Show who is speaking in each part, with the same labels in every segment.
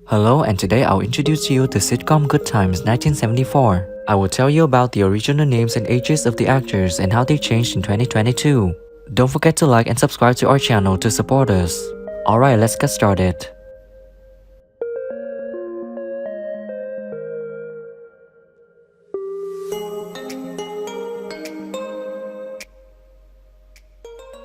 Speaker 1: Hello, and today I'll introduce you to sitcom Good Times 1974. I will tell you about the original names and ages of the actors and how they changed in 2022. Don't forget to like and subscribe to our channel to support us. Alright, let's get started.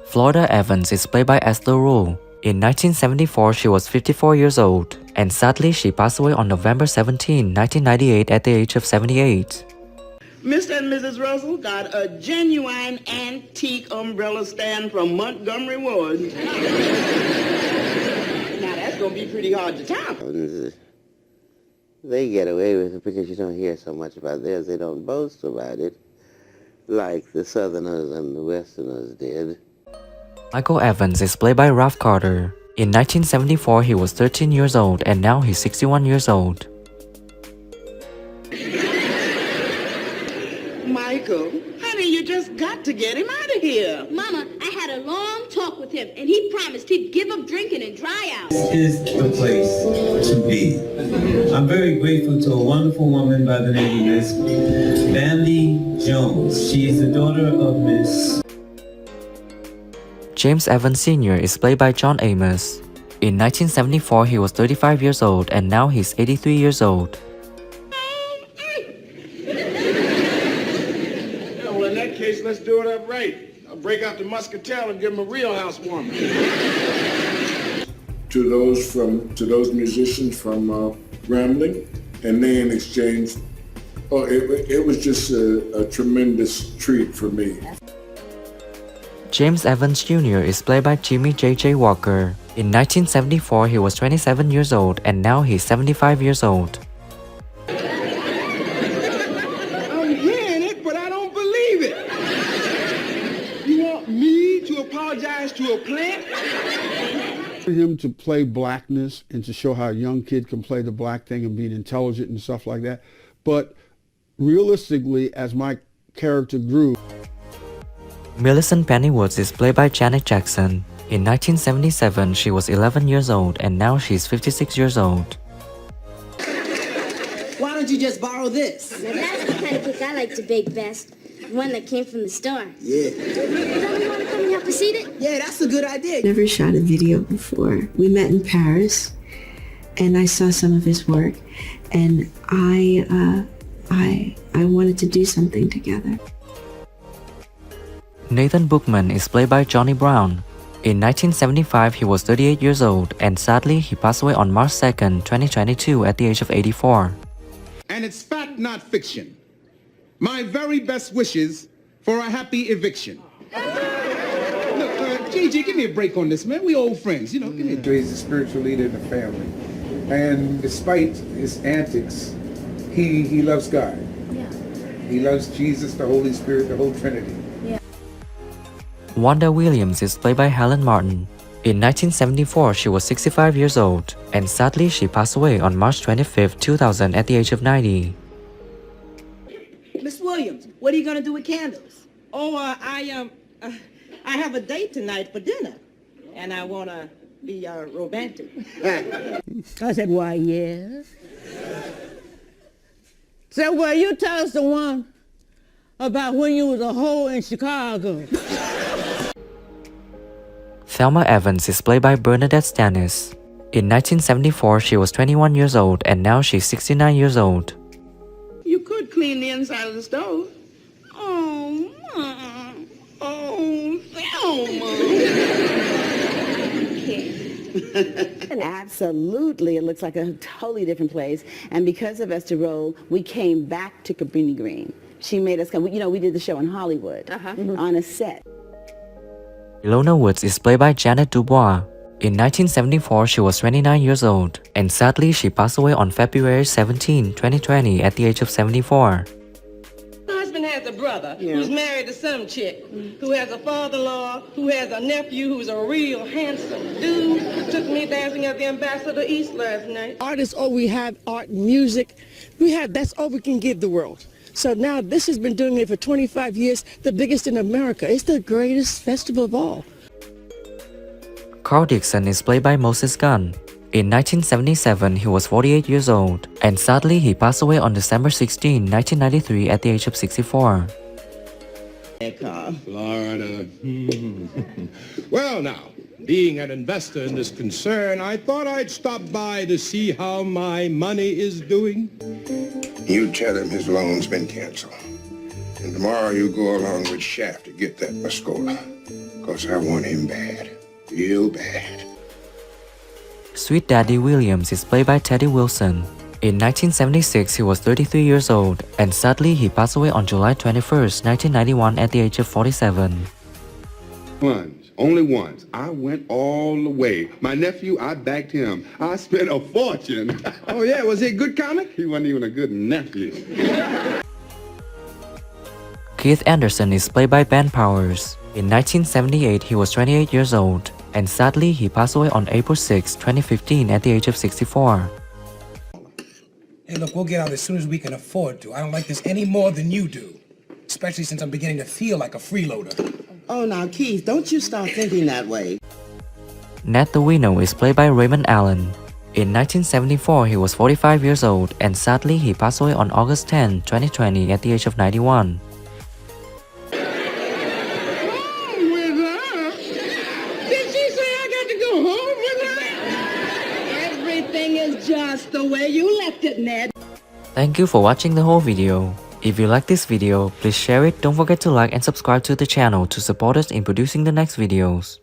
Speaker 1: Florida Evans is played by Esther Rule. In 1974, she was 54 years old, and sadly she passed away on November 17, 1998 at the age of 78.
Speaker 2: Mr. and Mrs. Russell got a genuine antique umbrella stand from Montgomery Ward. Now that's gonna be pretty hard to top.
Speaker 3: They get away with it because you don't hear so much about theirs. They don't boast about it like the Southerners and the Westerners did.
Speaker 1: Michael Evans is played by Ralph Carter. In 1974, he was 13 years old, and now he's 61 years old.
Speaker 2: Michael, honey, you just got to get him out of here.
Speaker 4: Mama, I had a long talk with him, and he promised he'd give up drinking and dry out.
Speaker 5: This is the place to be. I'm very grateful to a wonderful woman by the name of Miss Bambi Jones. She is the daughter of Miss...
Speaker 1: James Evans Sr. is played by John Amos. In 1974, he was 35 years old, and now he's 83 years old.
Speaker 6: Yeah, well, in that case, let's do it up right. I'll break out the muscatel and give him a real housewarming. To those musicians from Grambling, and they in exchange, it was just a tremendous treat for me.
Speaker 1: James Evans Jr. is played by Jimmy J.J. Walker. In 1974, he was 27 years old, and now he's 75 years old.
Speaker 6: I'm hearing it, but I don't believe it. You want me to apologize to a plant?
Speaker 7: For him to play blackness and to show how a young kid can play the black thing and being intelligent and stuff like that. But realistically, as my character grew,
Speaker 1: Millicent Pennywoods is played by Janet Jackson. In 1977, she was 11 years old, and now she's 56 years old.
Speaker 8: Why don't you just borrow this?
Speaker 4: Now that's the kind of cake I like to bake best. One that came from the store.
Speaker 8: Yeah.
Speaker 4: Don't you want to come and help us eat it?
Speaker 8: Yeah, that's a good idea.
Speaker 9: Never shot a video before. We met in Paris, and I saw some of his work, and I wanted to do something together.
Speaker 1: Nathan Bookman is played by Johnny Brown. In 1975, he was 38 years old, and sadly, he passed away on March 2, 2022 at the age of 84.
Speaker 6: And it's fact, not fiction. My very best wishes for a happy eviction. Look, Gigi, give me a break on this, man. We old friends, you know. Give me a...
Speaker 10: He's a spiritual leader in the family. And despite his antics, he loves God.
Speaker 4: Yeah.
Speaker 10: He loves Jesus, the Holy Spirit, the whole Trinity.
Speaker 1: Wanda Williams is played by Helen Martin. In 1974, she was 65 years old, and sadly, she passed away on March 25, 2000 at the age of 90.
Speaker 8: Miss Williams, what are you going to do with candles?
Speaker 2: Oh, I have a date tonight for dinner, and I want to be romantic.
Speaker 8: I said, why, yes. So, well, you tell us the one about when you was a hoe in Chicago.
Speaker 1: Thelma Evans is played by Bernadette Stanis. In 1974, she was 21 years old, and now she's 69 years old.
Speaker 2: You could clean the inside of the stove. Oh, Mom. Oh, Thelma.
Speaker 11: Absolutely, it looks like a totally different place. And because of Esther Rolle, we came back to Cabrini Green. She made us come. You know, we did the show in Hollywood on a set.
Speaker 1: Ilona Woods is played by Janet Dubois. In 1974, she was 29 years old, and sadly, she passed away on February 17, 2020 at the age of 74.
Speaker 2: My husband has a brother who's married to some chick, who has a father-in-law, who has a nephew who's a real handsome dude, who took me dancing at the Ambassador East last night.
Speaker 8: Artists, all we have, art, music. That's all we can give the world. So now this has been doing it for 25 years, the biggest in America. It's the greatest festival of all.
Speaker 1: Carl Dixon is played by Moses Gunn. In 1977, he was 48 years old, and sadly he passed away on December 16, 1993 at the age of 64.
Speaker 12: Florida. Well now, being an investor in this concern, I thought I'd stop by to see how my money is doing.
Speaker 13: You tell him his loan's been canceled. And tomorrow you go along with Shaft to get that Muscola. Because I want him bad. Real bad.
Speaker 1: Sweet Daddy Williams is played by Teddy Wilson. In 1976, he was 33 years old, and sadly he passed away on July 21, 1991 at the age of 47.
Speaker 14: Ones, only ones. I went all the way. My nephew, I backed him. I spent a fortune.
Speaker 12: Oh yeah, was he a good comic?
Speaker 14: He wasn't even a good nephew.
Speaker 1: Keith Anderson is played by Ben Powers. In 1978, he was 28 years old, and sadly he passed away on April 6, 2015 at the age of 64.
Speaker 15: Hey, look, we'll get out as soon as we can afford to. I don't like this any more than you do, especially since I'm beginning to feel like a freeloader.
Speaker 2: Oh, now, Keith, don't you start thinking that way.
Speaker 1: Ned the Wiener is played by Raymond Allen. In 1974, he was 45 years old, and sadly he passed away on August 10, 2020 at the age of 91.
Speaker 2: Just the way you left it, Ned.
Speaker 1: Thank you for watching the whole video. If you like this video, please share it, don't forget to like and subscribe to the channel to support us in producing the next videos.